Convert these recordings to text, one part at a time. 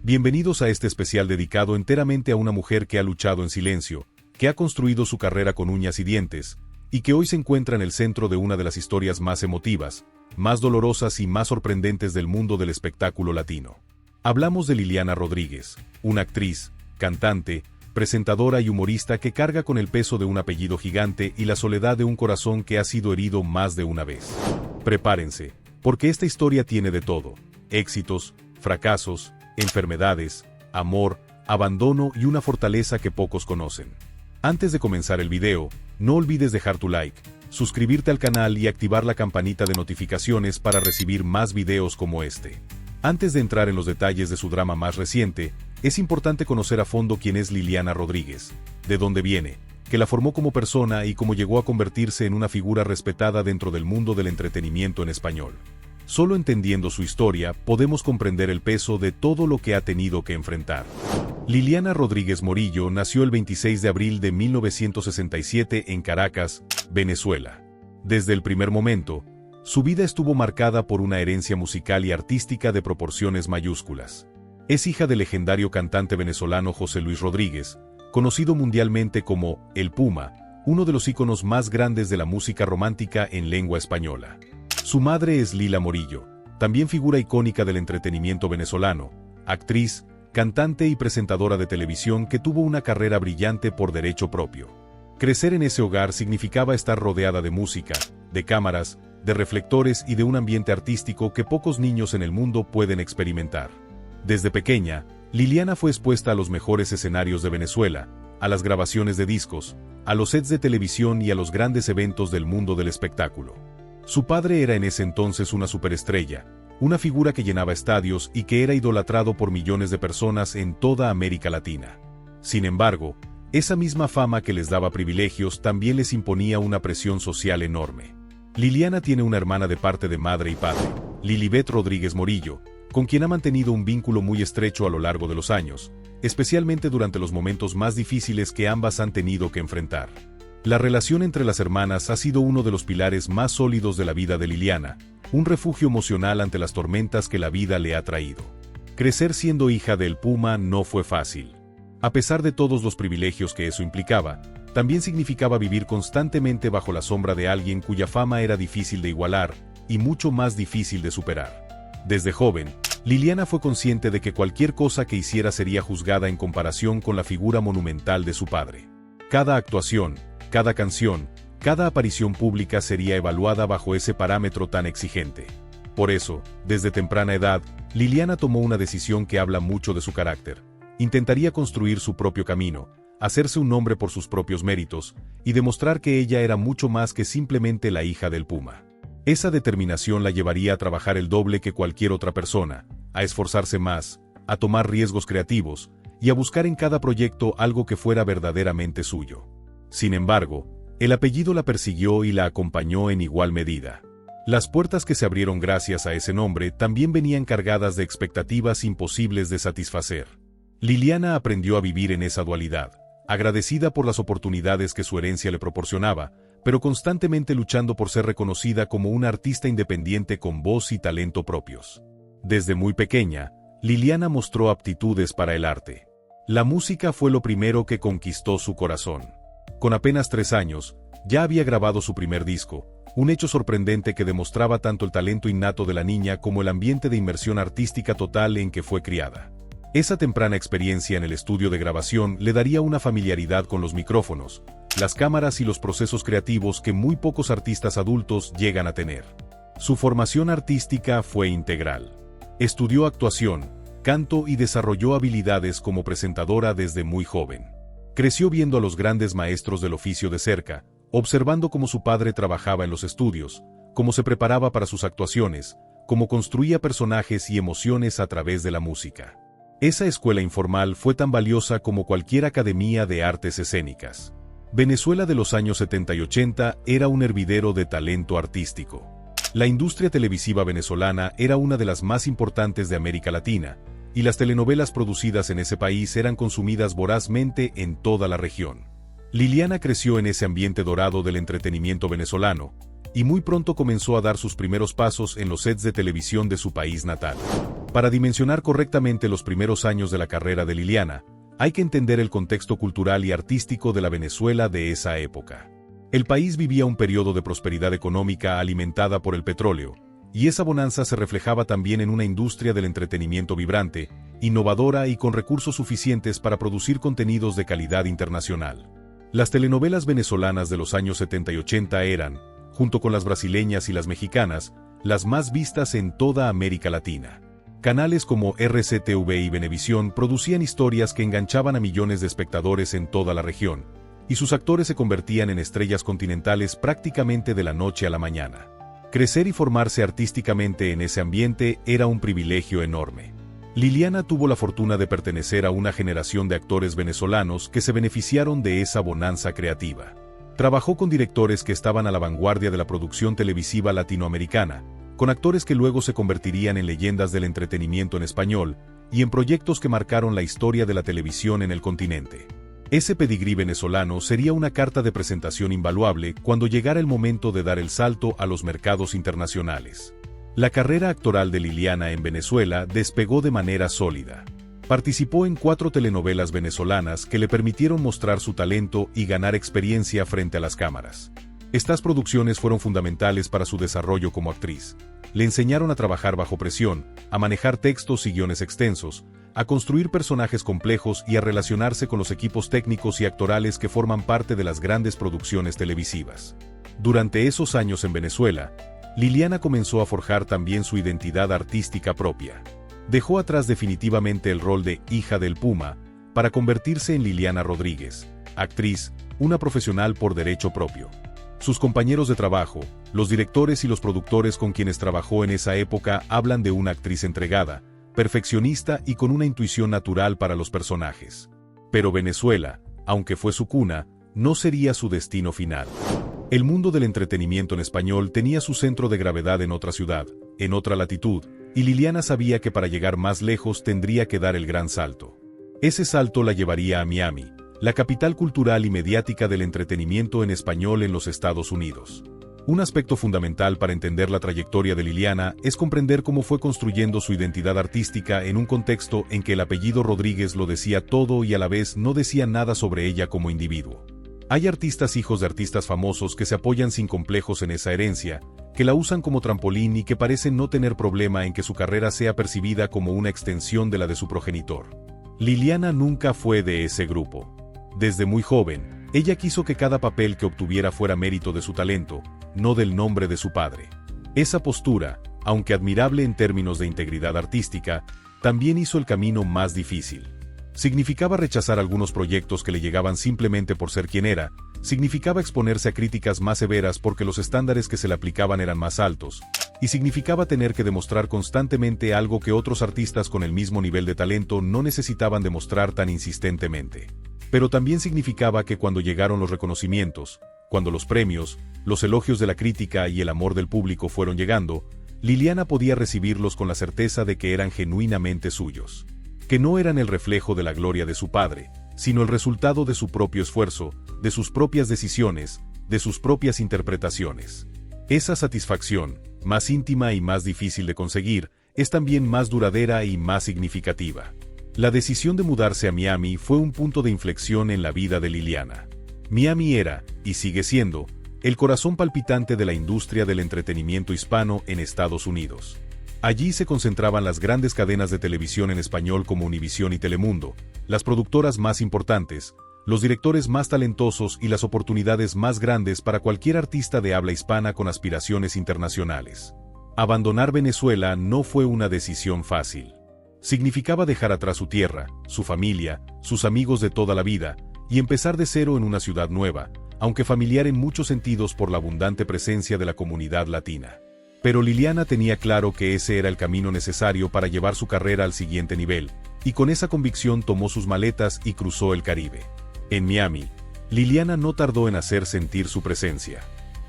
Bienvenidos a este especial dedicado enteramente a una mujer que ha luchado en silencio, que ha construido su carrera con uñas y dientes, y que hoy se encuentra en el centro de una de las historias más emotivas, más dolorosas y más sorprendentes del mundo del espectáculo latino. Hablamos de Liliana Rodríguez, una actriz, cantante, presentadora y humorista que carga con el peso de un apellido gigante y la soledad de un corazón que ha sido herido más de una vez. Prepárense, porque esta historia tiene de todo: éxitos, fracasos, enfermedades, amor, abandono y una fortaleza que pocos conocen. Antes de comenzar el video, no olvides dejar tu like, suscribirte al canal y activar la campanita de notificaciones para recibir más videos como este. Antes de entrar en los detalles de su drama más reciente, es importante conocer a fondo quién es Liliana Rodríguez, de dónde viene, qué la formó como persona y cómo llegó a convertirse en una figura respetada dentro del mundo del entretenimiento en español. Solo entendiendo su historia podemos comprender el peso de todo lo que ha tenido que enfrentar. Liliana Rodríguez Morillo nació el 26 de abril de 1967 en Caracas, Venezuela. Desde el primer momento, su vida estuvo marcada por una herencia musical y artística de proporciones mayúsculas. Es hija del legendario cantante venezolano José Luis Rodríguez, conocido mundialmente como El Puma, uno de los íconos más grandes de la música romántica en lengua española. Su madre es Lila Morillo, también figura icónica del entretenimiento venezolano, actriz, cantante y presentadora de televisión que tuvo una carrera brillante por derecho propio. Crecer en ese hogar significaba estar rodeada de música, de cámaras, de reflectores y de un ambiente artístico que pocos niños en el mundo pueden experimentar. Desde pequeña, Liliana fue expuesta a los mejores escenarios de Venezuela, a las grabaciones de discos, a los sets de televisión y a los grandes eventos del mundo del espectáculo. Su padre era en ese entonces una superestrella, una figura que llenaba estadios y que era idolatrado por millones de personas en toda América Latina. Sin embargo, esa misma fama que les daba privilegios también les imponía una presión social enorme. Liliana tiene una hermana de parte de madre y padre, Lilibet Rodríguez Morillo, con quien ha mantenido un vínculo muy estrecho a lo largo de los años, especialmente durante los momentos más difíciles que ambas han tenido que enfrentar. La relación entre las hermanas ha sido uno de los pilares más sólidos de la vida de Liliana, un refugio emocional ante las tormentas que la vida le ha traído. Crecer siendo hija del Puma no fue fácil. A pesar de todos los privilegios que eso implicaba, también significaba vivir constantemente bajo la sombra de alguien cuya fama era difícil de igualar y mucho más difícil de superar. Desde joven, Liliana fue consciente de que cualquier cosa que hiciera sería juzgada en comparación con la figura monumental de su padre. Cada actuación, cada canción, cada aparición pública sería evaluada bajo ese parámetro tan exigente. Por eso, desde temprana edad, Liliana tomó una decisión que habla mucho de su carácter. Intentaría construir su propio camino, hacerse un nombre por sus propios méritos, y demostrar que ella era mucho más que simplemente la hija del Puma. Esa determinación la llevaría a trabajar el doble que cualquier otra persona, a esforzarse más, a tomar riesgos creativos, y a buscar en cada proyecto algo que fuera verdaderamente suyo. Sin embargo, el apellido la persiguió y la acompañó en igual medida. Las puertas que se abrieron gracias a ese nombre también venían cargadas de expectativas imposibles de satisfacer. Liliana aprendió a vivir en esa dualidad, agradecida por las oportunidades que su herencia le proporcionaba, pero constantemente luchando por ser reconocida como una artista independiente con voz y talento propios. Desde muy pequeña, Liliana mostró aptitudes para el arte. La música fue lo primero que conquistó su corazón. Con apenas 3 años, ya había grabado su primer disco, un hecho sorprendente que demostraba tanto el talento innato de la niña como el ambiente de inmersión artística total en que fue criada. Esa temprana experiencia en el estudio de grabación le daría una familiaridad con los micrófonos, las cámaras y los procesos creativos que muy pocos artistas adultos llegan a tener. Su formación artística fue integral. Estudió actuación, canto y desarrolló habilidades como presentadora desde muy joven. Creció viendo a los grandes maestros del oficio de cerca, observando cómo su padre trabajaba en los estudios, cómo se preparaba para sus actuaciones, cómo construía personajes y emociones a través de la música. Esa escuela informal fue tan valiosa como cualquier academia de artes escénicas. Venezuela de los años 70 y 80 era un hervidero de talento artístico. La industria televisiva venezolana era una de las más importantes de América Latina, y las telenovelas producidas en ese país eran consumidas vorazmente en toda la región. Liliana creció en ese ambiente dorado del entretenimiento venezolano, y muy pronto comenzó a dar sus primeros pasos en los sets de televisión de su país natal. Para dimensionar correctamente los primeros años de la carrera de Liliana, hay que entender el contexto cultural y artístico de la Venezuela de esa época. El país vivía un periodo de prosperidad económica alimentada por el petróleo, y esa bonanza se reflejaba también en una industria del entretenimiento vibrante, innovadora y con recursos suficientes para producir contenidos de calidad internacional. Las telenovelas venezolanas de los años 70 y 80 eran, junto con las brasileñas y las mexicanas, las más vistas en toda América Latina. Canales como RCTV y Venevisión producían historias que enganchaban a millones de espectadores en toda la región, y sus actores se convertían en estrellas continentales prácticamente de la noche a la mañana. Crecer y formarse artísticamente en ese ambiente era un privilegio enorme. Liliana tuvo la fortuna de pertenecer a una generación de actores venezolanos que se beneficiaron de esa bonanza creativa. Trabajó con directores que estaban a la vanguardia de la producción televisiva latinoamericana, con actores que luego se convertirían en leyendas del entretenimiento en español, y en proyectos que marcaron la historia de la televisión en el continente. Ese pedigrí venezolano sería una carta de presentación invaluable cuando llegara el momento de dar el salto a los mercados internacionales. La carrera actoral de Liliana en Venezuela despegó de manera sólida. Participó en 4 telenovelas venezolanas que le permitieron mostrar su talento y ganar experiencia frente a las cámaras. Estas producciones fueron fundamentales para su desarrollo como actriz. Le enseñaron a trabajar bajo presión, a manejar textos y guiones extensos, a construir personajes complejos y a relacionarse con los equipos técnicos y actorales que forman parte de las grandes producciones televisivas. Durante esos años en Venezuela, Liliana comenzó a forjar también su identidad artística propia. Dejó atrás definitivamente el rol de hija del Puma para convertirse en Liliana Rodríguez, actriz, una profesional por derecho propio. Sus compañeros de trabajo, los directores y los productores con quienes trabajó en esa época hablan de una actriz entregada, perfeccionista y con una intuición natural para los personajes. Pero Venezuela, aunque fue su cuna, no sería su destino final. El mundo del entretenimiento en español tenía su centro de gravedad en otra ciudad, en otra latitud, y Liliana sabía que para llegar más lejos tendría que dar el gran salto. Ese salto la llevaría a Miami, la capital cultural y mediática del entretenimiento en español en los Estados Unidos. Un aspecto fundamental para entender la trayectoria de Liliana es comprender cómo fue construyendo su identidad artística en un contexto en que el apellido Rodríguez lo decía todo y a la vez no decía nada sobre ella como individuo. Hay artistas hijos de artistas famosos que se apoyan sin complejos en esa herencia, que la usan como trampolín y que parecen no tener problema en que su carrera sea percibida como una extensión de la de su progenitor. Liliana nunca fue de ese grupo. Desde muy joven, ella quiso que cada papel que obtuviera fuera mérito de su talento, no del nombre de su padre. Esa postura, aunque admirable en términos de integridad artística, también hizo el camino más difícil. Significaba rechazar algunos proyectos que le llegaban simplemente por ser quien era, significaba exponerse a críticas más severas porque los estándares que se le aplicaban eran más altos, y significaba tener que demostrar constantemente algo que otros artistas con el mismo nivel de talento no necesitaban demostrar tan insistentemente. Pero también significaba que cuando llegaron los reconocimientos, cuando los premios, los elogios de la crítica y el amor del público fueron llegando, Liliana podía recibirlos con la certeza de que eran genuinamente suyos. Que no eran el reflejo de la gloria de su padre, sino el resultado de su propio esfuerzo, de sus propias decisiones, de sus propias interpretaciones. Esa satisfacción, más íntima y más difícil de conseguir, es también más duradera y más significativa. La decisión de mudarse a Miami fue un punto de inflexión en la vida de Liliana. Miami era, y sigue siendo, el corazón palpitante de la industria del entretenimiento hispano en Estados Unidos. Allí se concentraban las grandes cadenas de televisión en español como Univisión y Telemundo, las productoras más importantes, los directores más talentosos y las oportunidades más grandes para cualquier artista de habla hispana con aspiraciones internacionales. Abandonar Venezuela no fue una decisión fácil. Significaba dejar atrás su tierra, su familia, sus amigos de toda la vida, y empezar de cero en una ciudad nueva, aunque familiar en muchos sentidos por la abundante presencia de la comunidad latina. Pero Liliana tenía claro que ese era el camino necesario para llevar su carrera al siguiente nivel, y con esa convicción tomó sus maletas y cruzó el Caribe. En Miami, Liliana no tardó en hacer sentir su presencia.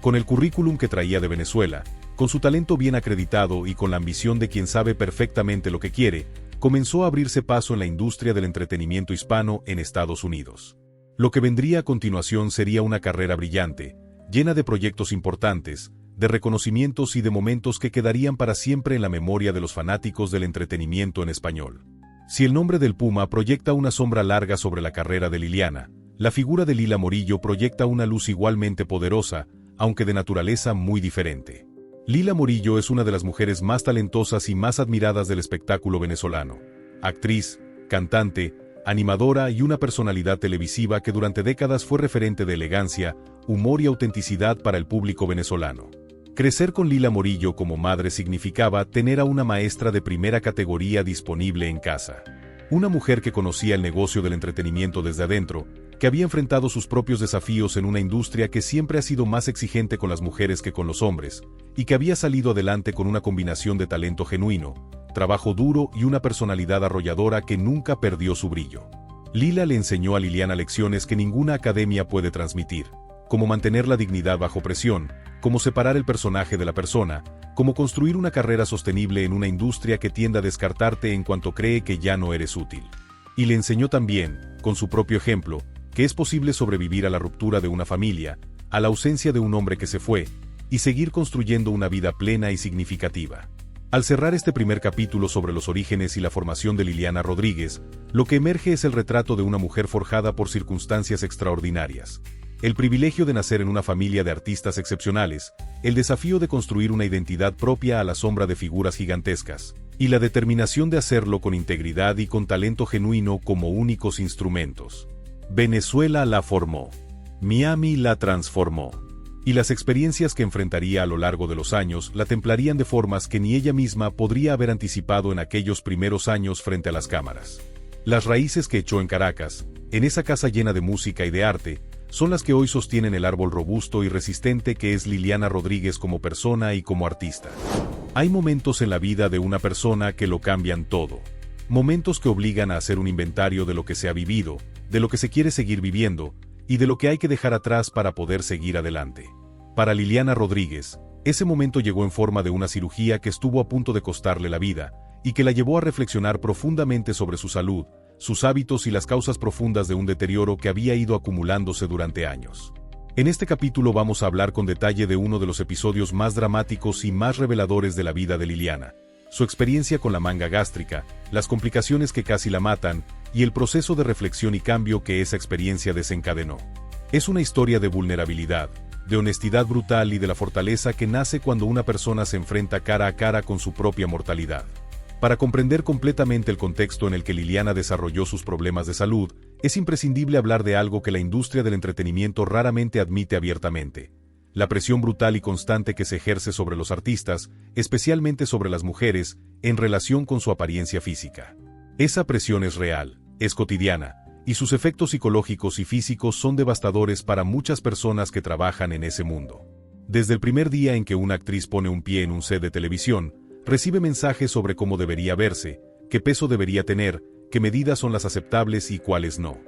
Con el currículum que traía de Venezuela, con su talento bien acreditado y con la ambición de quien sabe perfectamente lo que quiere, comenzó a abrirse paso en la industria del entretenimiento hispano en Estados Unidos. Lo que vendría a continuación sería una carrera brillante, llena de proyectos importantes, de reconocimientos y de momentos que quedarían para siempre en la memoria de los fanáticos del entretenimiento en español. Si el nombre del Puma proyecta una sombra larga sobre la carrera de Liliana, la figura de Lila Morillo proyecta una luz igualmente poderosa, aunque de naturaleza muy diferente. Lila Morillo es una de las mujeres más talentosas y más admiradas del espectáculo venezolano. Actriz, cantante, animadora y una personalidad televisiva que durante décadas fue referente de elegancia, humor y autenticidad para el público venezolano. Crecer con Lila Morillo como madre significaba tener a una maestra de primera categoría disponible en casa. Una mujer que conocía el negocio del entretenimiento desde adentro, que había enfrentado sus propios desafíos en una industria que siempre ha sido más exigente con las mujeres que con los hombres, y que había salido adelante con una combinación de talento genuino, trabajo duro y una personalidad arrolladora que nunca perdió su brillo. Lila le enseñó a Liliana lecciones que ninguna academia puede transmitir, cómo mantener la dignidad bajo presión, cómo separar el personaje de la persona, cómo construir una carrera sostenible en una industria que tiende a descartarte en cuanto cree que ya no eres útil. Y le enseñó también, con su propio ejemplo, que es posible sobrevivir a la ruptura de una familia, a la ausencia de un hombre que se fue, y seguir construyendo una vida plena y significativa. Al cerrar este primer capítulo sobre los orígenes y la formación de Liliana Rodríguez, lo que emerge es el retrato de una mujer forjada por circunstancias extraordinarias. El privilegio de nacer en una familia de artistas excepcionales, el desafío de construir una identidad propia a la sombra de figuras gigantescas, y la determinación de hacerlo con integridad y con talento genuino como únicos instrumentos. Venezuela la formó. Miami la transformó. Y las experiencias que enfrentaría a lo largo de los años la templarían de formas que ni ella misma podría haber anticipado en aquellos primeros años frente a las cámaras. Las raíces que echó en Caracas, en esa casa llena de música y de arte, son las que hoy sostienen el árbol robusto y resistente que es Liliana Rodríguez como persona y como artista. Hay momentos en la vida de una persona que lo cambian todo. Momentos que obligan a hacer un inventario de lo que se ha vivido, de lo que se quiere seguir viviendo, y de lo que hay que dejar atrás para poder seguir adelante. Para Liliana Rodríguez, ese momento llegó en forma de una cirugía que estuvo a punto de costarle la vida, y que la llevó a reflexionar profundamente sobre su salud, sus hábitos y las causas profundas de un deterioro que había ido acumulándose durante años. En este capítulo vamos a hablar con detalle de uno de los episodios más dramáticos y más reveladores de la vida de Liliana, su experiencia con la manga gástrica, las complicaciones que casi la matan, y el proceso de reflexión y cambio que esa experiencia desencadenó. Es una historia de vulnerabilidad, de honestidad brutal y de la fortaleza que nace cuando una persona se enfrenta cara a cara con su propia mortalidad. Para comprender completamente el contexto en el que Liliana desarrolló sus problemas de salud, es imprescindible hablar de algo que la industria del entretenimiento raramente admite abiertamente: la presión brutal y constante que se ejerce sobre los artistas, especialmente sobre las mujeres, en relación con su apariencia física. Esa presión es real, es cotidiana, y sus efectos psicológicos y físicos son devastadores para muchas personas que trabajan en ese mundo. Desde el primer día en que una actriz pone un pie en un set de televisión, recibe mensajes sobre cómo debería verse, qué peso debería tener, qué medidas son las aceptables y cuáles no.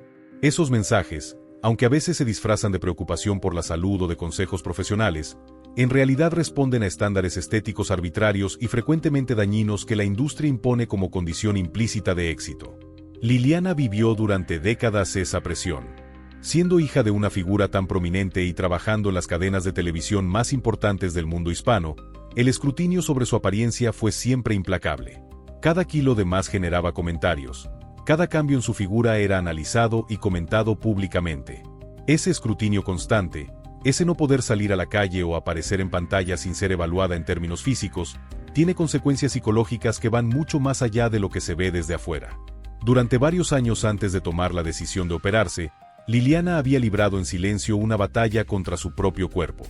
Esos mensajes, aunque a veces se disfrazan de preocupación por la salud o de consejos profesionales, en realidad responden a estándares estéticos arbitrarios y frecuentemente dañinos que la industria impone como condición implícita de éxito. Liliana vivió durante décadas esa presión. Siendo hija de una figura tan prominente y trabajando en las cadenas de televisión más importantes del mundo hispano, el escrutinio sobre su apariencia fue siempre implacable. Cada kilo de más generaba comentarios. Cada cambio en su figura era analizado y comentado públicamente. Ese escrutinio constante, ese no poder salir a la calle o aparecer en pantalla sin ser evaluada en términos físicos, tiene consecuencias psicológicas que van mucho más allá de lo que se ve desde afuera. Durante varios años antes de tomar la decisión de operarse, Liliana había librado en silencio una batalla contra su propio cuerpo.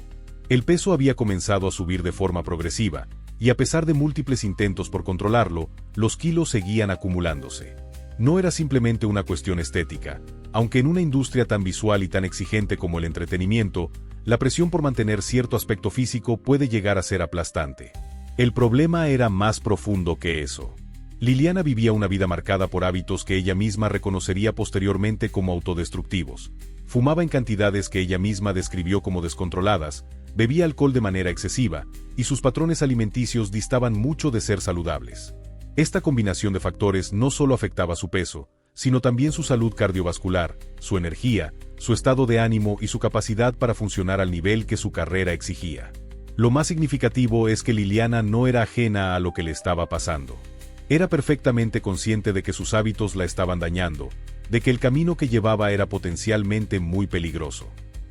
El peso había comenzado a subir de forma progresiva, y a pesar de múltiples intentos por controlarlo, los kilos seguían acumulándose. No era simplemente una cuestión estética, aunque en una industria tan visual y tan exigente como el entretenimiento, la presión por mantener cierto aspecto físico puede llegar a ser aplastante. El problema era más profundo que eso. Liliana vivía una vida marcada por hábitos que ella misma reconocería posteriormente como autodestructivos. Fumaba en cantidades que ella misma describió como descontroladas, bebía alcohol de manera excesiva, y sus patrones alimenticios distaban mucho de ser saludables. Esta combinación de factores no solo afectaba su peso, sino también su salud cardiovascular, su energía, su estado de ánimo y su capacidad para funcionar al nivel que su carrera exigía. Lo más significativo es que Liliana no era ajena a lo que le estaba pasando. Era perfectamente consciente de que sus hábitos la estaban dañando, de que el camino que llevaba era potencialmente muy peligroso.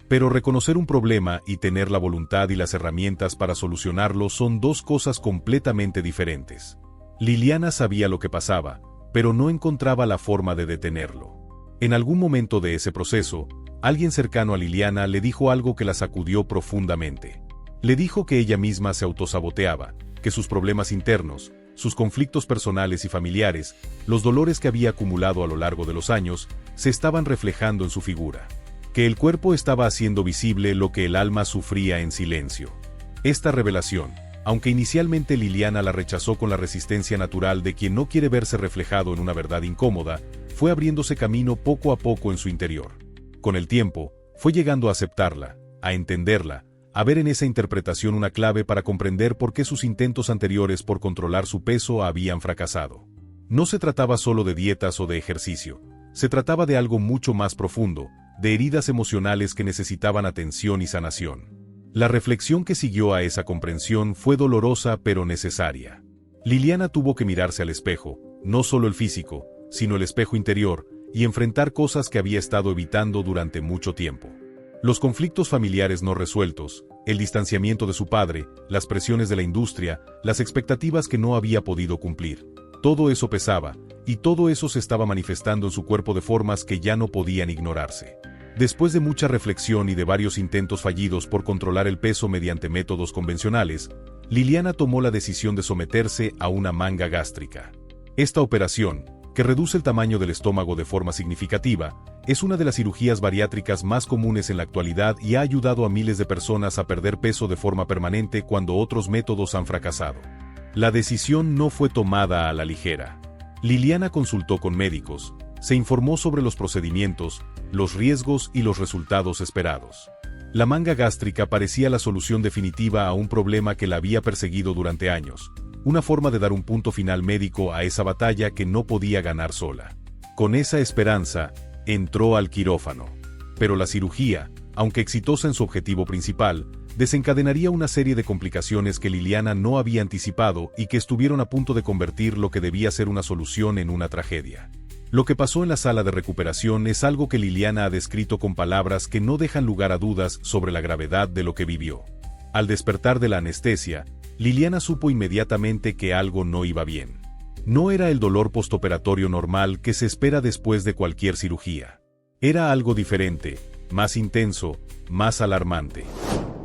Pero reconocer un problema y tener la voluntad y las herramientas para solucionarlo son dos cosas completamente diferentes. Liliana sabía lo que pasaba, pero no encontraba la forma de detenerlo. En algún momento de ese proceso, alguien cercano a Liliana le dijo algo que la sacudió profundamente. Le dijo que ella misma se autosaboteaba, que sus problemas internos, sus conflictos personales y familiares, los dolores que había acumulado a lo largo de los años, se estaban reflejando en su figura. Que el cuerpo estaba haciendo visible lo que el alma sufría en silencio. Esta revelación, aunque inicialmente Liliana la rechazó con la resistencia natural de quien no quiere verse reflejado en una verdad incómoda, fue abriéndose camino poco a poco en su interior. Con el tiempo, fue llegando a aceptarla, a entenderla, a ver en esa interpretación una clave para comprender por qué sus intentos anteriores por controlar su peso habían fracasado. No se trataba solo de dietas o de ejercicio, se trataba de algo mucho más profundo, de heridas emocionales que necesitaban atención y sanación. La reflexión que siguió a esa comprensión fue dolorosa pero necesaria. Liliana tuvo que mirarse al espejo, no solo el físico, sino el espejo interior, y enfrentar cosas que había estado evitando durante mucho tiempo. Los conflictos familiares no resueltos, el distanciamiento de su padre, las presiones de la industria, las expectativas que no había podido cumplir. Todo eso pesaba, y todo eso se estaba manifestando en su cuerpo de formas que ya no podían ignorarse. Después de mucha reflexión y de varios intentos fallidos por controlar el peso mediante métodos convencionales, Liliana tomó la decisión de someterse a una manga gástrica. Esta operación, que reduce el tamaño del estómago de forma significativa, es una de las cirugías bariátricas más comunes en la actualidad y ha ayudado a miles de personas a perder peso de forma permanente cuando otros métodos han fracasado. La decisión no fue tomada a la ligera. Liliana consultó con médicos, se informó sobre los procedimientos, los riesgos y los resultados esperados. La manga gástrica parecía la solución definitiva a un problema que la había perseguido durante años, una forma de dar un punto final médico a esa batalla que no podía ganar sola. Con esa esperanza, entró al quirófano. Pero la cirugía, aunque exitosa en su objetivo principal, desencadenaría una serie de complicaciones que Liliana no había anticipado y que estuvieron a punto de convertir lo que debía ser una solución en una tragedia. Lo que pasó en la sala de recuperación es algo que Liliana ha descrito con palabras que no dejan lugar a dudas sobre la gravedad de lo que vivió. Al despertar de la anestesia, Liliana supo inmediatamente que algo no iba bien. No era el dolor postoperatorio normal que se espera después de cualquier cirugía. Era algo diferente, más intenso, más alarmante.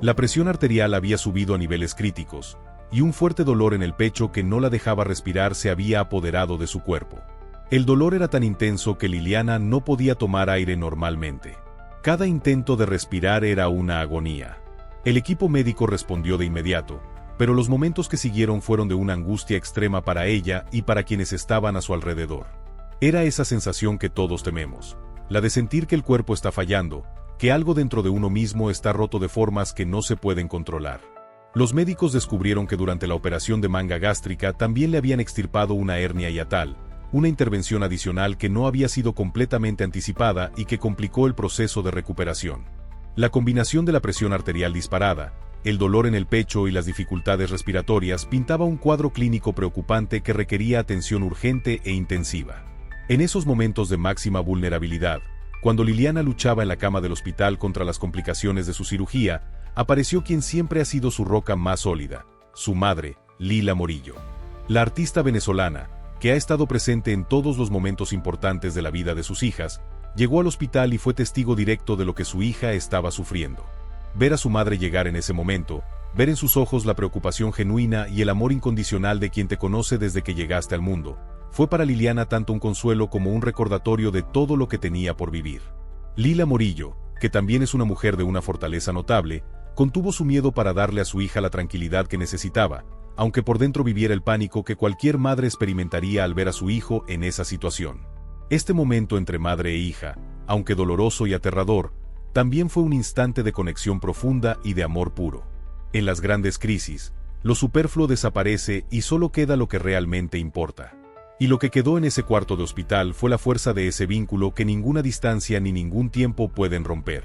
La presión arterial había subido a niveles críticos, y un fuerte dolor en el pecho que no la dejaba respirar se había apoderado de su cuerpo. El dolor era tan intenso que Liliana no podía tomar aire normalmente. Cada intento de respirar era una agonía. El equipo médico respondió de inmediato, pero los momentos que siguieron fueron de una angustia extrema para ella y para quienes estaban a su alrededor. Era esa sensación que todos tememos, la de sentir que el cuerpo está fallando, que algo dentro de uno mismo está roto de formas que no se pueden controlar. Los médicos descubrieron que durante la operación de manga gástrica también le habían extirpado una hernia hiatal, una intervención adicional que no había sido completamente anticipada y que complicó el proceso de recuperación. La combinación de la presión arterial disparada, el dolor en el pecho y las dificultades respiratorias pintaba un cuadro clínico preocupante que requería atención urgente e intensiva. En esos momentos de máxima vulnerabilidad, cuando Liliana luchaba en la cama del hospital contra las complicaciones de su cirugía, apareció quien siempre ha sido su roca más sólida, su madre, Lila Morillo. La artista venezolana, que ha estado presente en todos los momentos importantes de la vida de sus hijas, llegó al hospital y fue testigo directo de lo que su hija estaba sufriendo. Ver a su madre llegar en ese momento, ver en sus ojos la preocupación genuina y el amor incondicional de quien te conoce desde que llegaste al mundo, fue para Liliana tanto un consuelo como un recordatorio de todo lo que tenía por vivir. Lila Morillo, que también es una mujer de una fortaleza notable, contuvo su miedo para darle a su hija la tranquilidad que necesitaba, aunque por dentro viviera el pánico que cualquier madre experimentaría al ver a su hijo en esa situación. Este momento entre madre e hija, aunque doloroso y aterrador, también fue un instante de conexión profunda y de amor puro. En las grandes crisis, lo superfluo desaparece y solo queda lo que realmente importa. Y lo que quedó en ese cuarto de hospital fue la fuerza de ese vínculo que ninguna distancia ni ningún tiempo pueden romper.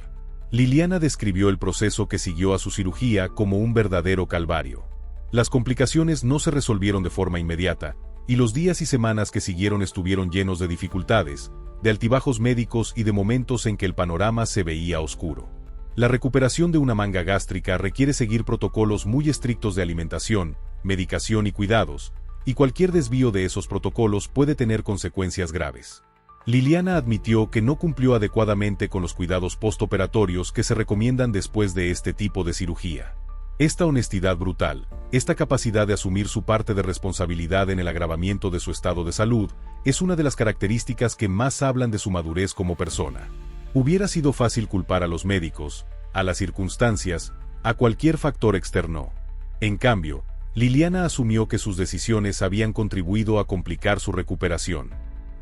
Liliana describió el proceso que siguió a su cirugía como un verdadero calvario. Las complicaciones no se resolvieron de forma inmediata, y los días y semanas que siguieron estuvieron llenos de dificultades, de altibajos médicos y de momentos en que el panorama se veía oscuro. La recuperación de una manga gástrica requiere seguir protocolos muy estrictos de alimentación, medicación y cuidados, y cualquier desvío de esos protocolos puede tener consecuencias graves. Liliana admitió que no cumplió adecuadamente con los cuidados postoperatorios que se recomiendan después de este tipo de cirugía. Esta honestidad brutal, esta capacidad de asumir su parte de responsabilidad en el agravamiento de su estado de salud, es una de las características que más hablan de su madurez como persona. Hubiera sido fácil culpar a los médicos, a las circunstancias, a cualquier factor externo. En cambio, Liliana asumió que sus decisiones habían contribuido a complicar su recuperación.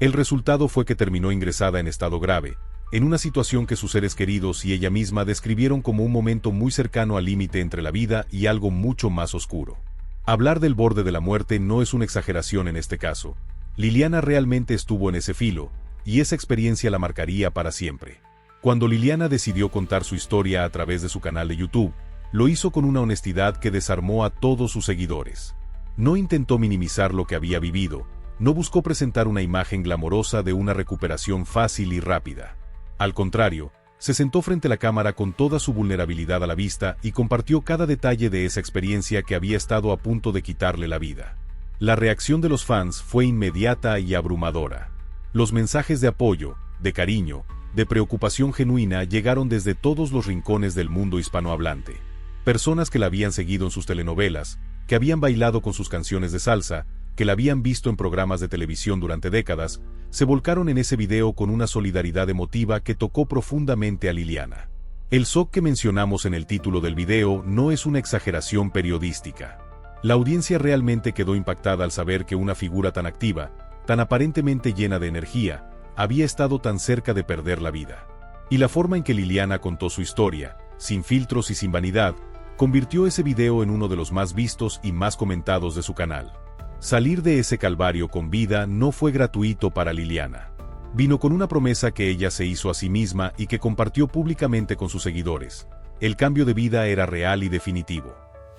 El resultado fue que terminó ingresada en estado grave, en una situación que sus seres queridos y ella misma describieron como un momento muy cercano al límite entre la vida y algo mucho más oscuro. Hablar del borde de la muerte no es una exageración en este caso. Liliana realmente estuvo en ese filo, y esa experiencia la marcaría para siempre. Cuando Liliana decidió contar su historia a través de su canal de YouTube, lo hizo con una honestidad que desarmó a todos sus seguidores. No intentó minimizar lo que había vivido, no buscó presentar una imagen glamorosa de una recuperación fácil y rápida. Al contrario, se sentó frente a la cámara con toda su vulnerabilidad a la vista y compartió cada detalle de esa experiencia que había estado a punto de quitarle la vida. La reacción de los fans fue inmediata y abrumadora. Los mensajes de apoyo, de cariño, de preocupación genuina llegaron desde todos los rincones del mundo hispanohablante. Personas que la habían seguido en sus telenovelas, que habían bailado con sus canciones de salsa, que la habían visto en programas de televisión durante décadas, se volcaron en ese video con una solidaridad emotiva que tocó profundamente a Liliana. El shock que mencionamos en el título del video no es una exageración periodística. La audiencia realmente quedó impactada al saber que una figura tan activa, tan aparentemente llena de energía, había estado tan cerca de perder la vida. Y la forma en que Liliana contó su historia, sin filtros y sin vanidad, convirtió ese video en uno de los más vistos y más comentados de su canal. Salir de ese calvario con vida no fue gratuito para Liliana. Vino con una promesa que ella se hizo a sí misma y que compartió públicamente con sus seguidores. El cambio de vida era real y definitivo.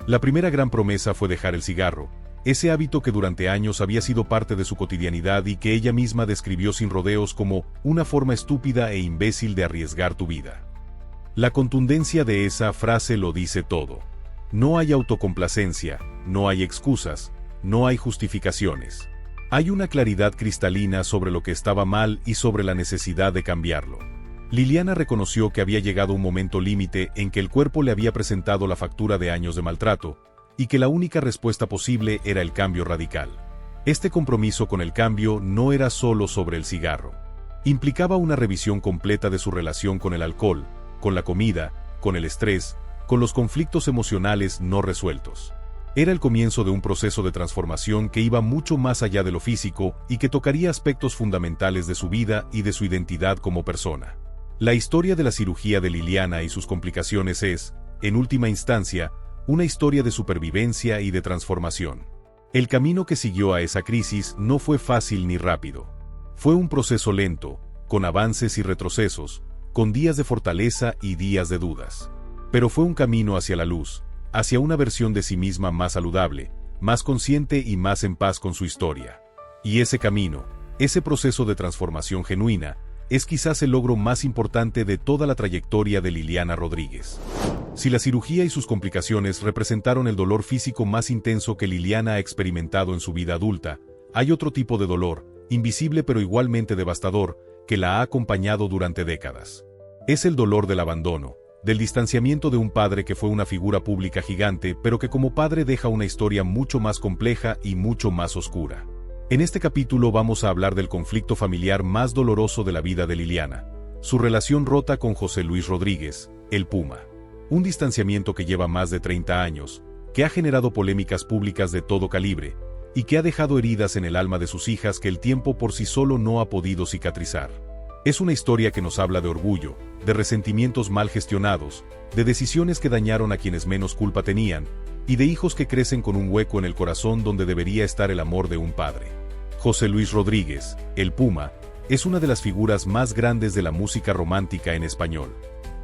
La primera gran promesa fue dejar el cigarro, ese hábito que durante años había sido parte de su cotidianidad y que ella misma describió sin rodeos como una forma estúpida e imbécil de arriesgar tu vida. La contundencia de esa frase lo dice todo. No hay autocomplacencia, no hay excusas, no hay justificaciones. Hay una claridad cristalina sobre lo que estaba mal y sobre la necesidad de cambiarlo. Liliana reconoció que había llegado un momento límite en que el cuerpo le había presentado la factura de años de maltrato, y que la única respuesta posible era el cambio radical. Este compromiso con el cambio no era solo sobre el cigarro. Implicaba una revisión completa de su relación con el alcohol, con la comida, con el estrés, con los conflictos emocionales no resueltos. Era el comienzo de un proceso de transformación que iba mucho más allá de lo físico y que tocaría aspectos fundamentales de su vida y de su identidad como persona. La historia de la cirugía de Liliana y sus complicaciones es, en última instancia, una historia de supervivencia y de transformación. El camino que siguió a esa crisis no fue fácil ni rápido. Fue un proceso lento, con avances y retrocesos, con días de fortaleza y días de dudas. Pero fue un camino hacia la luz, hacia una versión de sí misma más saludable, más consciente y más en paz con su historia. Y ese camino, ese proceso de transformación genuina, es quizás el logro más importante de toda la trayectoria de Liliana Rodríguez. Si la cirugía y sus complicaciones representaron el dolor físico más intenso que Liliana ha experimentado en su vida adulta, hay otro tipo de dolor, invisible pero igualmente devastador, que la ha acompañado durante décadas. Es el dolor del abandono, del distanciamiento de un padre que fue una figura pública gigante, pero que como padre deja una historia mucho más compleja y mucho más oscura. En este capítulo vamos a hablar del conflicto familiar más doloroso de la vida de Liliana, su relación rota con José Luis Rodríguez, el Puma. Un distanciamiento que lleva más de 30 años, que ha generado polémicas públicas de todo calibre, y que ha dejado heridas en el alma de sus hijas que el tiempo por sí solo no ha podido cicatrizar. Es una historia que nos habla de orgullo, de resentimientos mal gestionados, de decisiones que dañaron a quienes menos culpa tenían, y de hijos que crecen con un hueco en el corazón donde debería estar el amor de un padre. José Luis Rodríguez, el Puma, es una de las figuras más grandes de la música romántica en español.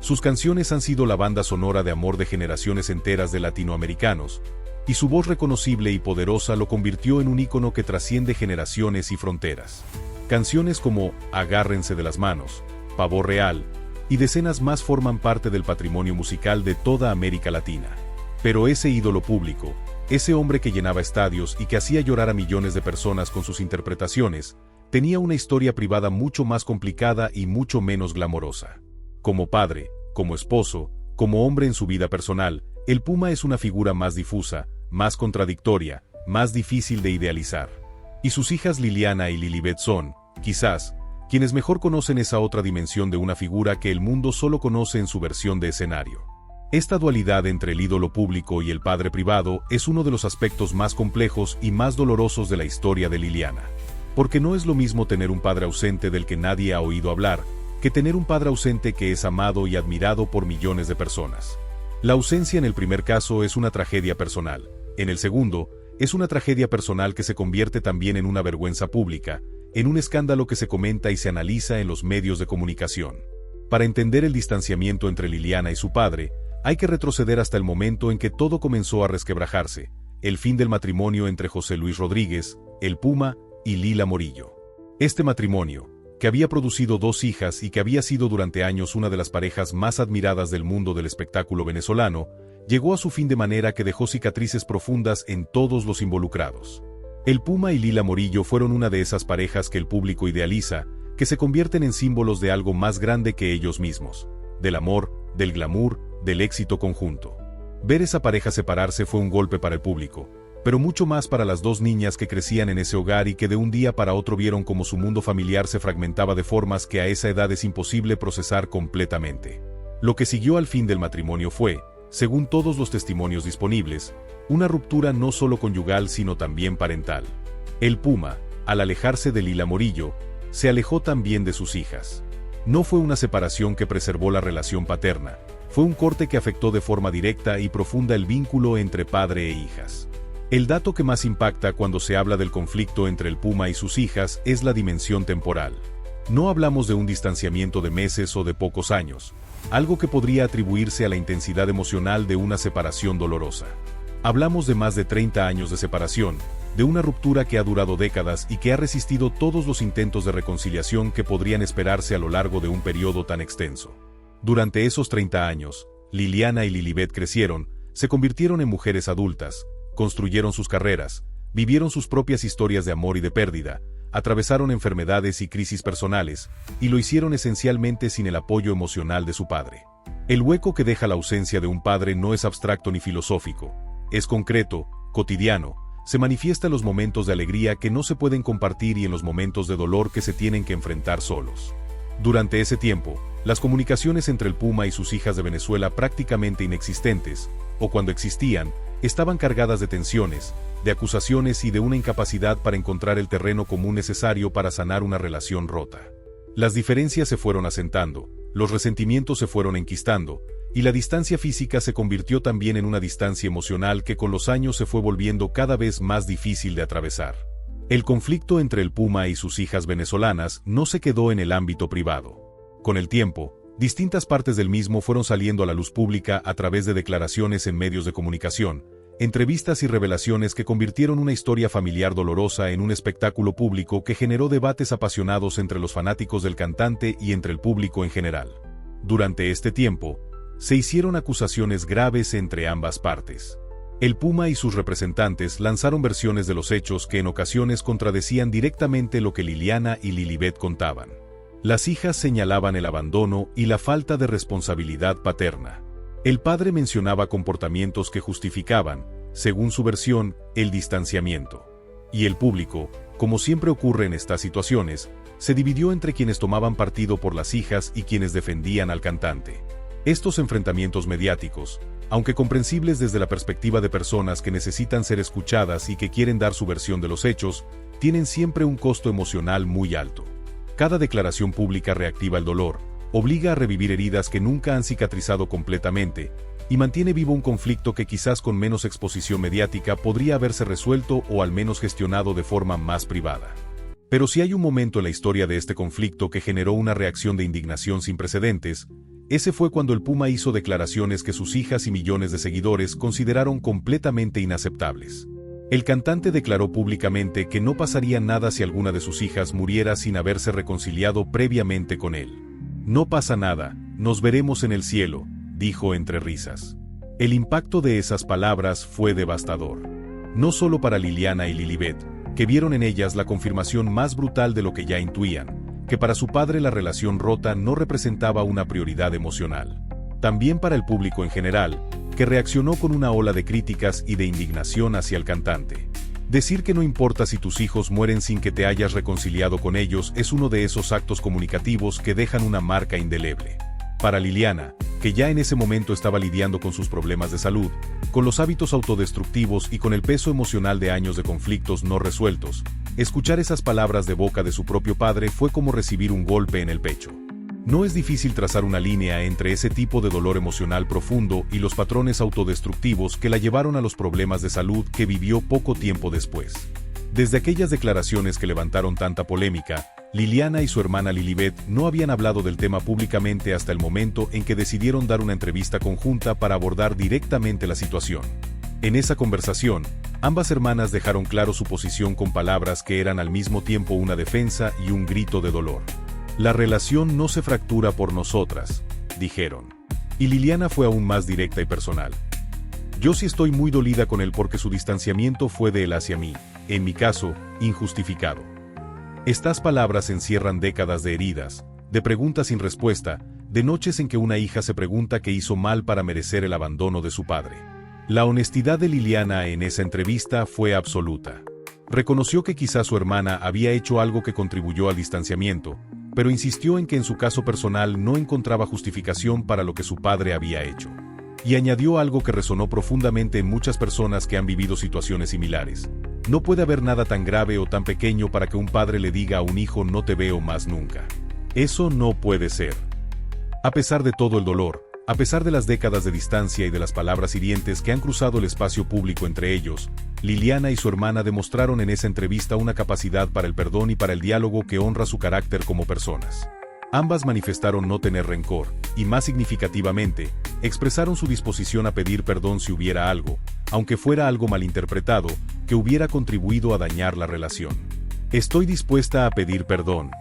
Sus canciones han sido la banda sonora de amor de generaciones enteras de latinoamericanos, y su voz reconocible y poderosa lo convirtió en un ícono que trasciende generaciones y fronteras. Canciones como Agárrense de las manos, Pavo Real y decenas más forman parte del patrimonio musical de toda América Latina. Pero ese ídolo público, ese hombre que llenaba estadios y que hacía llorar a millones de personas con sus interpretaciones, tenía una historia privada mucho más complicada y mucho menos glamorosa. Como padre, como esposo, como hombre en su vida personal, el Puma es una figura más difusa, más contradictoria, más difícil de idealizar. Y sus hijas Liliana y Lilibet son, quizás, quienes mejor conocen esa otra dimensión de una figura que el mundo solo conoce en su versión de escenario. Esta dualidad entre el ídolo público y el padre privado es uno de los aspectos más complejos y más dolorosos de la historia de Liliana. Porque no es lo mismo tener un padre ausente del que nadie ha oído hablar, que tener un padre ausente que es amado y admirado por millones de personas. La ausencia en el primer caso es una tragedia personal. En el segundo, es una tragedia personal que se convierte también en una vergüenza pública, en un escándalo que se comenta y se analiza en los medios de comunicación. Para entender el distanciamiento entre Liliana y su padre, hay que retroceder hasta el momento en que todo comenzó a resquebrajarse, el fin del matrimonio entre José Luis Rodríguez, el Puma, y Lila Morillo. Este matrimonio, que había producido 2 hijas y que había sido durante años una de las parejas más admiradas del mundo del espectáculo venezolano, llegó a su fin de manera que dejó cicatrices profundas en todos los involucrados. El Puma y Lila Morillo fueron una de esas parejas que el público idealiza, que se convierten en símbolos de algo más grande que ellos mismos, del amor, del glamour, del éxito conjunto. Ver esa pareja separarse fue un golpe para el público, pero mucho más para las 2 niñas que crecían en ese hogar y que de un día para otro vieron cómo su mundo familiar se fragmentaba de formas que a esa edad es imposible procesar completamente. Lo que siguió al fin del matrimonio fue, según todos los testimonios disponibles, una ruptura no solo conyugal sino también parental. El Puma, al alejarse de Lila Morillo, se alejó también de sus hijas. No fue una separación que preservó la relación paterna, fue un corte que afectó de forma directa y profunda el vínculo entre padre e hijas. El dato que más impacta cuando se habla del conflicto entre el Puma y sus hijas es la dimensión temporal. No hablamos de un distanciamiento de meses o de pocos años, algo que podría atribuirse a la intensidad emocional de una separación dolorosa. Hablamos de más de 30 años de separación, de una ruptura que ha durado décadas y que ha resistido todos los intentos de reconciliación que podrían esperarse a lo largo de un periodo tan extenso. Durante esos 30 años, Liliana y Lilibet crecieron, se convirtieron en mujeres adultas, construyeron sus carreras, vivieron sus propias historias de amor y de pérdida, atravesaron enfermedades y crisis personales, y lo hicieron esencialmente sin el apoyo emocional de su padre. El hueco que deja la ausencia de un padre no es abstracto ni filosófico, es concreto, cotidiano, se manifiesta en los momentos de alegría que no se pueden compartir y en los momentos de dolor que se tienen que enfrentar solos. Durante ese tiempo, las comunicaciones entre el Puma y sus hijas de Venezuela prácticamente inexistentes, o cuando existían, estaban cargadas de tensiones, de acusaciones y de una incapacidad para encontrar el terreno común necesario para sanar una relación rota. Las diferencias se fueron asentando, los resentimientos se fueron enquistando, y la distancia física se convirtió también en una distancia emocional que con los años se fue volviendo cada vez más difícil de atravesar. El conflicto entre el Puma y sus hijas venezolanas no se quedó en el ámbito privado. Con el tiempo, distintas partes del mismo fueron saliendo a la luz pública a través de declaraciones en medios de comunicación, entrevistas y revelaciones que convirtieron una historia familiar dolorosa en un espectáculo público que generó debates apasionados entre los fanáticos del cantante y entre el público en general. Durante este tiempo, se hicieron acusaciones graves entre ambas partes. El Puma y sus representantes lanzaron versiones de los hechos que en ocasiones contradecían directamente lo que Liliana y Lilibet contaban. Las hijas señalaban el abandono y la falta de responsabilidad paterna. El padre mencionaba comportamientos que justificaban, según su versión, el distanciamiento. Y el público, como siempre ocurre en estas situaciones, se dividió entre quienes tomaban partido por las hijas y quienes defendían al cantante. Estos enfrentamientos mediáticos, aunque comprensibles desde la perspectiva de personas que necesitan ser escuchadas y que quieren dar su versión de los hechos, tienen siempre un costo emocional muy alto. Cada declaración pública reactiva el dolor, obliga a revivir heridas que nunca han cicatrizado completamente, y mantiene vivo un conflicto que quizás con menos exposición mediática podría haberse resuelto o al menos gestionado de forma más privada. Pero si hay un momento en la historia de este conflicto que generó una reacción de indignación sin precedentes, Ese fue cuando el Puma hizo declaraciones que sus hijas y millones de seguidores consideraron completamente inaceptables. El cantante declaró públicamente que no pasaría nada si alguna de sus hijas muriera sin haberse reconciliado previamente con él. No pasa nada, nos veremos en el cielo, dijo entre risas. El impacto de esas palabras fue devastador. No solo para Liliana y Lilibet, que vieron en ellas la confirmación más brutal de lo que ya intuían, que para su padre la relación rota no representaba una prioridad emocional. También para el público en general, que reaccionó con una ola de críticas y de indignación hacia el cantante. Decir que no importa si tus hijos mueren sin que te hayas reconciliado con ellos es uno de esos actos comunicativos que dejan una marca indeleble. Para Liliana, que ya en ese momento estaba lidiando con sus problemas de salud, con los hábitos autodestructivos y con el peso emocional de años de conflictos no resueltos, escuchar esas palabras de boca de su propio padre fue como recibir un golpe en el pecho. No es difícil trazar una línea entre ese tipo de dolor emocional profundo y los patrones autodestructivos que la llevaron a los problemas de salud que vivió poco tiempo después. Desde aquellas declaraciones que levantaron tanta polémica, Liliana y su hermana Lilibet no habían hablado del tema públicamente hasta el momento en que decidieron dar una entrevista conjunta para abordar directamente la situación. En esa conversación, ambas hermanas dejaron claro su posición con palabras que eran al mismo tiempo una defensa y un grito de dolor. La relación no se fractura por nosotras, dijeron. Y Liliana fue aún más directa y personal. Yo sí estoy muy dolida con él porque su distanciamiento fue de él hacia mí, en mi caso, injustificado. Estas palabras encierran décadas de heridas, de preguntas sin respuesta, de noches en que una hija se pregunta qué hizo mal para merecer el abandono de su padre. La honestidad de Liliana en esa entrevista fue absoluta. Reconoció que quizás su hermana había hecho algo que contribuyó al distanciamiento, pero insistió en que en su caso personal no encontraba justificación para lo que su padre había hecho. Y añadió algo que resonó profundamente en muchas personas que han vivido situaciones similares. No puede haber nada tan grave o tan pequeño para que un padre le diga a un hijo no te veo más nunca. Eso no puede ser. A pesar de todo el dolor, a pesar de las décadas de distancia y de las palabras hirientes que han cruzado el espacio público entre ellos, Liliana y su hermana demostraron en esa entrevista una capacidad para el perdón y para el diálogo que honra su carácter como personas. Ambas manifestaron no tener rencor, y más significativamente, expresaron su disposición a pedir perdón si hubiera algo, aunque fuera algo malinterpretado, que hubiera contribuido a dañar la relación. Estoy dispuesta a pedir perdón,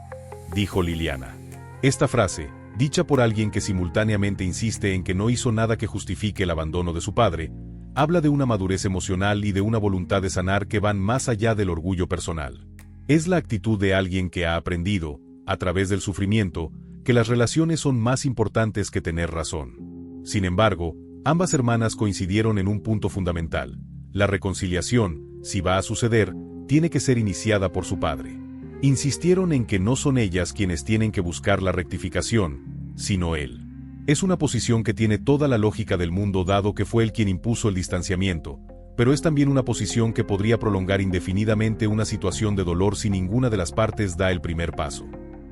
dijo Liliana. Esta frase, dicha por alguien que simultáneamente insiste en que no hizo nada que justifique el abandono de su padre, habla de una madurez emocional y de una voluntad de sanar que van más allá del orgullo personal. Es la actitud de alguien que ha aprendido, a través del sufrimiento, que las relaciones son más importantes que tener razón. Sin embargo, ambas hermanas coincidieron en un punto fundamental. La reconciliación, si va a suceder, tiene que ser iniciada por su padre. Insistieron en que no son ellas quienes tienen que buscar la rectificación, sino él. Es una posición que tiene toda la lógica del mundo dado que fue él quien impuso el distanciamiento, pero es también una posición que podría prolongar indefinidamente una situación de dolor si ninguna de las partes da el primer paso.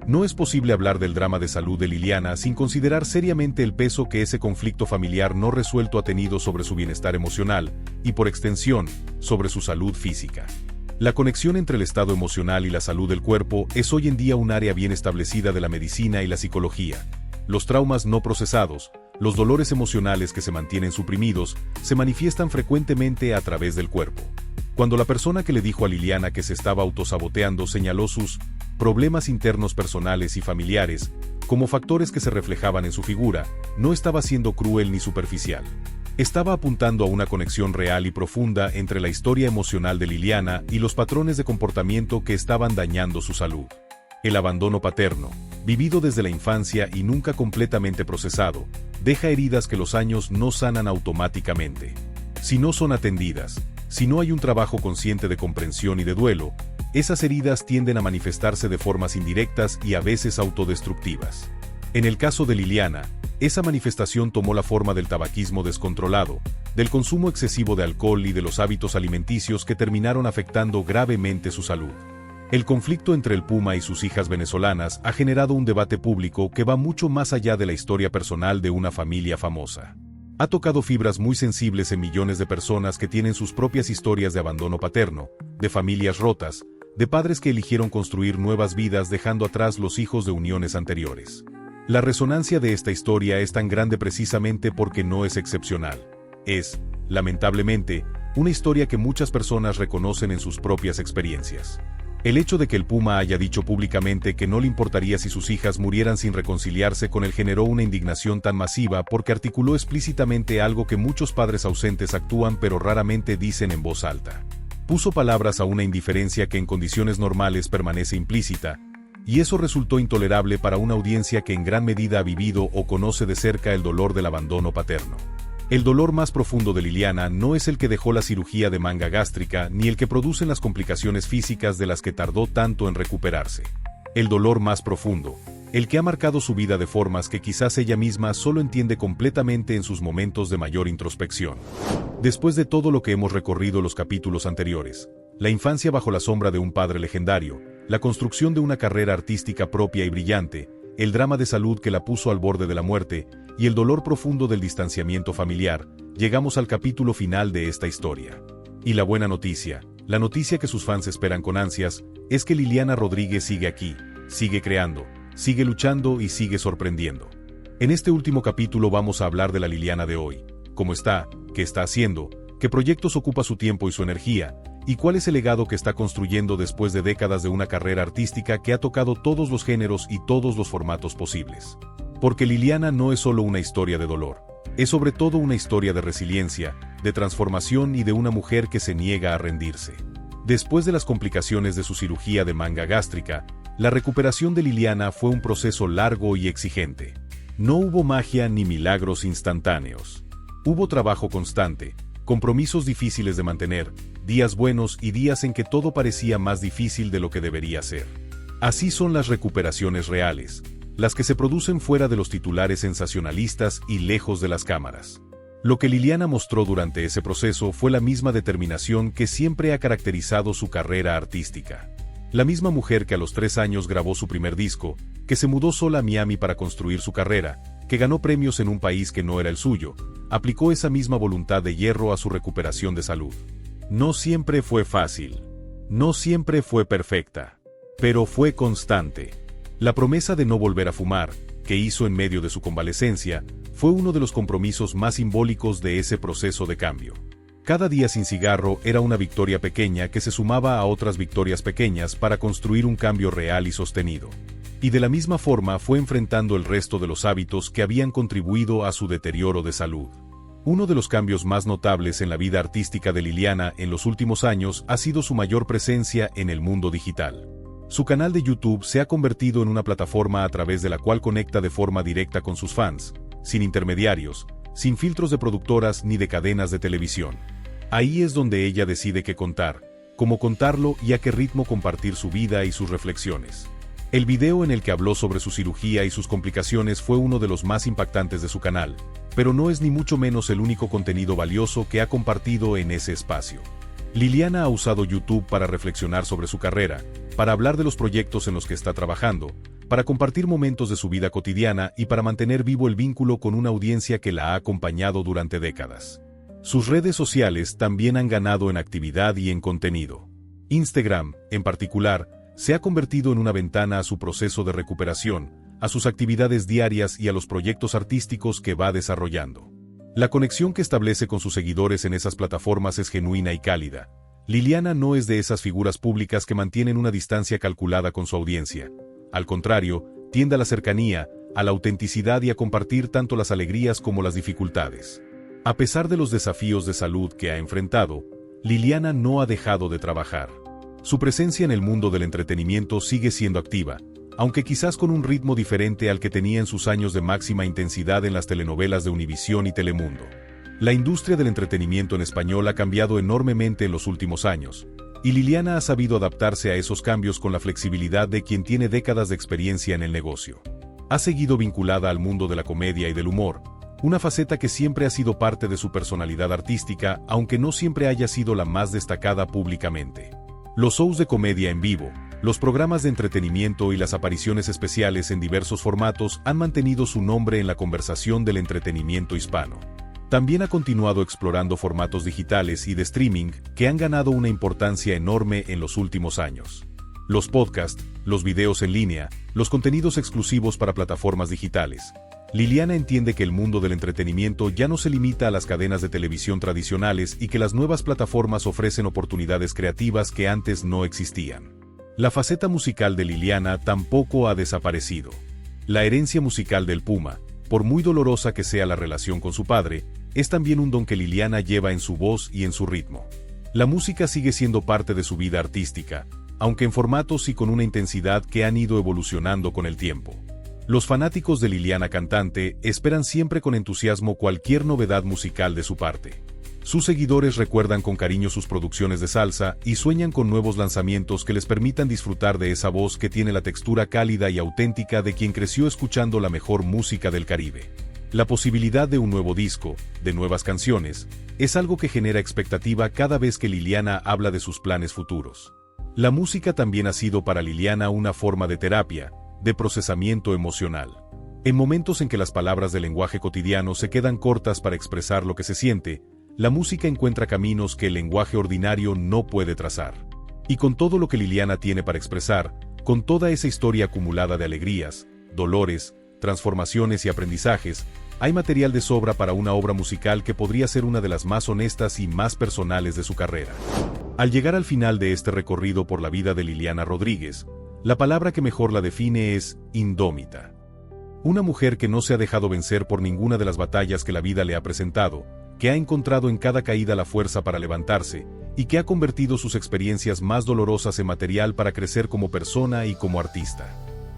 No es posible hablar del drama de salud de Liliana sin considerar seriamente el peso que ese conflicto familiar no resuelto ha tenido sobre su bienestar emocional, y por extensión, sobre su salud física. La conexión entre el estado emocional y la salud del cuerpo es hoy en día un área bien establecida de la medicina y la psicología. Los traumas no procesados, los dolores emocionales que se mantienen suprimidos, se manifiestan frecuentemente a través del cuerpo. Cuando la persona que le dijo a Liliana que se estaba autosaboteando señaló sus problemas internos personales y familiares como factores que se reflejaban en su figura, no estaba siendo cruel ni superficial. Estaba apuntando a una conexión real y profunda entre la historia emocional de Liliana y los patrones de comportamiento que estaban dañando su salud. El abandono paterno, vivido desde la infancia y nunca completamente procesado, deja heridas que los años no sanan automáticamente. Si no son atendidas, si no hay un trabajo consciente de comprensión y de duelo, esas heridas tienden a manifestarse de formas indirectas y a veces autodestructivas. En el caso de Liliana, esa manifestación tomó la forma del tabaquismo descontrolado, del consumo excesivo de alcohol y de los hábitos alimenticios que terminaron afectando gravemente su salud. El conflicto entre el Puma y sus hijas venezolanas ha generado un debate público que va mucho más allá de la historia personal de una familia famosa. Ha tocado fibras muy sensibles en millones de personas que tienen sus propias historias de abandono paterno, de familias rotas, de padres que eligieron construir nuevas vidas dejando atrás los hijos de uniones anteriores. La resonancia de esta historia es tan grande precisamente porque no es excepcional. Es, lamentablemente, una historia que muchas personas reconocen en sus propias experiencias. El hecho de que el Puma haya dicho públicamente que no le importaría si sus hijas murieran sin reconciliarse con él generó una indignación tan masiva porque articuló explícitamente algo que muchos padres ausentes actúan pero raramente dicen en voz alta. Puso palabras a una indiferencia que en condiciones normales permanece implícita, y eso resultó intolerable para una audiencia que en gran medida ha vivido o conoce de cerca el dolor del abandono paterno. El dolor más profundo de Liliana no es el que dejó la cirugía de manga gástrica ni el que producen las complicaciones físicas de las que tardó tanto en recuperarse. El dolor más profundo, el que ha marcado su vida de formas que quizás ella misma solo entiende completamente en sus momentos de mayor introspección. Después de todo lo que hemos recorrido los capítulos anteriores, la infancia bajo la sombra de un padre legendario, la construcción de una carrera artística propia y brillante, el drama de salud que la puso al borde de la muerte, y el dolor profundo del distanciamiento familiar, llegamos al capítulo final de esta historia. Y la buena noticia, la noticia que sus fans esperan con ansias, es que Liliana Rodríguez sigue aquí, sigue creando, sigue luchando y sigue sorprendiendo. En este último capítulo vamos a hablar de la Liliana de hoy, cómo está, qué está haciendo, qué proyectos ocupa su tiempo y su energía, y cuál es el legado que está construyendo después de décadas de una carrera artística que ha tocado todos los géneros y todos los formatos posibles. Porque Liliana no es solo una historia de dolor, es sobre todo una historia de resiliencia, de transformación y de una mujer que se niega a rendirse. Después de las complicaciones de su cirugía de manga gástrica, la recuperación de Liliana fue un proceso largo y exigente. No hubo magia ni milagros instantáneos. Hubo trabajo constante, compromisos difíciles de mantener, días buenos y días en que todo parecía más difícil de lo que debería ser. Así son las recuperaciones reales, las que se producen fuera de los titulares sensacionalistas y lejos de las cámaras. Lo que Liliana mostró durante ese proceso fue la misma determinación que siempre ha caracterizado su carrera artística. La misma mujer que a los 3 años grabó su primer disco, que se mudó sola a Miami para construir su carrera, que ganó premios en un país que no era el suyo, aplicó esa misma voluntad de hierro a su recuperación de salud. No siempre fue fácil. No siempre fue perfecta. Pero fue constante. La promesa de no volver a fumar, que hizo en medio de su convalecencia, fue uno de los compromisos más simbólicos de ese proceso de cambio. Cada día sin cigarro era una victoria pequeña que se sumaba a otras victorias pequeñas para construir un cambio real y sostenido. Y de la misma forma fue enfrentando el resto de los hábitos que habían contribuido a su deterioro de salud. Uno de los cambios más notables en la vida artística de Liliana en los últimos años ha sido su mayor presencia en el mundo digital. Su canal de YouTube se ha convertido en una plataforma a través de la cual conecta de forma directa con sus fans, sin intermediarios, sin filtros de productoras ni de cadenas de televisión. Ahí es donde ella decide qué contar, cómo contarlo y a qué ritmo compartir su vida y sus reflexiones. El video en el que habló sobre su cirugía y sus complicaciones fue uno de los más impactantes de su canal, pero no es ni mucho menos el único contenido valioso que ha compartido en ese espacio. Liliana ha usado YouTube para reflexionar sobre su carrera, para hablar de los proyectos en los que está trabajando, para compartir momentos de su vida cotidiana y para mantener vivo el vínculo con una audiencia que la ha acompañado durante décadas. Sus redes sociales también han ganado en actividad y en contenido. Instagram, en particular, se ha convertido en una ventana a su proceso de recuperación, a sus actividades diarias y a los proyectos artísticos que va desarrollando. La conexión que establece con sus seguidores en esas plataformas es genuina y cálida. Liliana no es de esas figuras públicas que mantienen una distancia calculada con su audiencia. Al contrario, tiende a la cercanía, a la autenticidad y a compartir tanto las alegrías como las dificultades. A pesar de los desafíos de salud que ha enfrentado, Liliana no ha dejado de trabajar. Su presencia en el mundo del entretenimiento sigue siendo activa, aunque quizás con un ritmo diferente al que tenía en sus años de máxima intensidad en las telenovelas de Univisión y Telemundo. La industria del entretenimiento en español ha cambiado enormemente en los últimos años, y Liliana ha sabido adaptarse a esos cambios con la flexibilidad de quien tiene décadas de experiencia en el negocio. Ha seguido vinculada al mundo de la comedia y del humor, una faceta que siempre ha sido parte de su personalidad artística, aunque no siempre haya sido la más destacada públicamente. Los shows de comedia en vivo, los programas de entretenimiento y las apariciones especiales en diversos formatos han mantenido su nombre en la conversación del entretenimiento hispano. También ha continuado explorando formatos digitales y de streaming que han ganado una importancia enorme en los últimos años. los podcasts, los videos en línea, los contenidos exclusivos para plataformas digitales. Liliana entiende que el mundo del entretenimiento ya no se limita a las cadenas de televisión tradicionales y que las nuevas plataformas ofrecen oportunidades creativas que antes no existían. La faceta musical de Liliana tampoco ha desaparecido. La herencia musical del Puma, por muy dolorosa que sea la relación con su padre, es también un don que Liliana lleva en su voz y en su ritmo. La música sigue siendo parte de su vida artística, aunque en formatos y con una intensidad que han ido evolucionando con el tiempo. Los fanáticos de Liliana cantante esperan siempre con entusiasmo cualquier novedad musical de su parte. Sus seguidores recuerdan con cariño sus producciones de salsa y sueñan con nuevos lanzamientos que les permitan disfrutar de esa voz que tiene la textura cálida y auténtica de quien creció escuchando la mejor música del Caribe. La posibilidad de un nuevo disco, de nuevas canciones, es algo que genera expectativa cada vez que Liliana habla de sus planes futuros. La música también ha sido para Liliana una forma de terapia, de procesamiento emocional. En momentos en que las palabras del lenguaje cotidiano se quedan cortas para expresar lo que se siente, la música encuentra caminos que el lenguaje ordinario no puede trazar. Y con todo lo que Liliana tiene para expresar, con toda esa historia acumulada de alegrías, dolores, transformaciones y aprendizajes, hay material de sobra para una obra musical que podría ser una de las más honestas y más personales de su carrera. Al llegar al final de este recorrido por la vida de Liliana Rodríguez, la palabra que mejor la define es indómita. Una mujer que no se ha dejado vencer por ninguna de las batallas que la vida le ha presentado, que ha encontrado en cada caída la fuerza para levantarse, y que ha convertido sus experiencias más dolorosas en material para crecer como persona y como artista.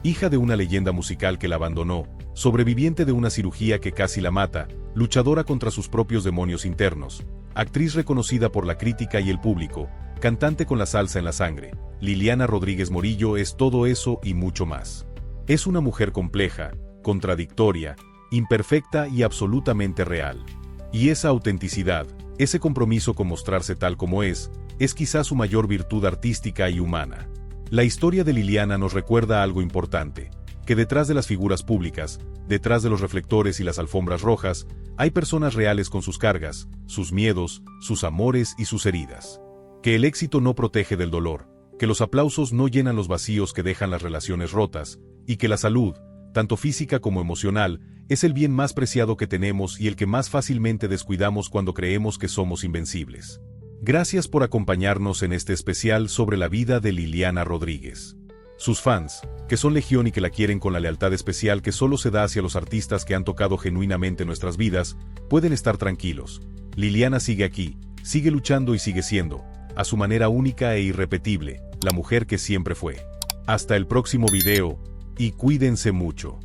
Hija de una leyenda musical que la abandonó, sobreviviente de una cirugía que casi la mata, luchadora contra sus propios demonios internos, actriz reconocida por la crítica y el público, cantante con la salsa en la sangre, Liliana Rodríguez Morillo es todo eso y mucho más. Es una mujer compleja, contradictoria, imperfecta y absolutamente real. Y esa autenticidad, ese compromiso con mostrarse tal como es quizás su mayor virtud artística y humana. La historia de Liliana nos recuerda algo importante, que detrás de las figuras públicas, detrás de los reflectores y las alfombras rojas, hay personas reales con sus cargas, sus miedos, sus amores y sus heridas. Que el éxito no protege del dolor, que los aplausos no llenan los vacíos que dejan las relaciones rotas, y que la salud, tanto física como emocional, es el bien más preciado que tenemos y el que más fácilmente descuidamos cuando creemos que somos invencibles. Gracias por acompañarnos en este especial sobre la vida de Liliana Rodríguez. Sus fans, que son legión y que la quieren con la lealtad especial que solo se da hacia los artistas que han tocado genuinamente nuestras vidas, pueden estar tranquilos. Liliana sigue aquí, sigue luchando y sigue siendo, a su manera única e irrepetible, la mujer que siempre fue. Hasta el próximo video, y cuídense mucho.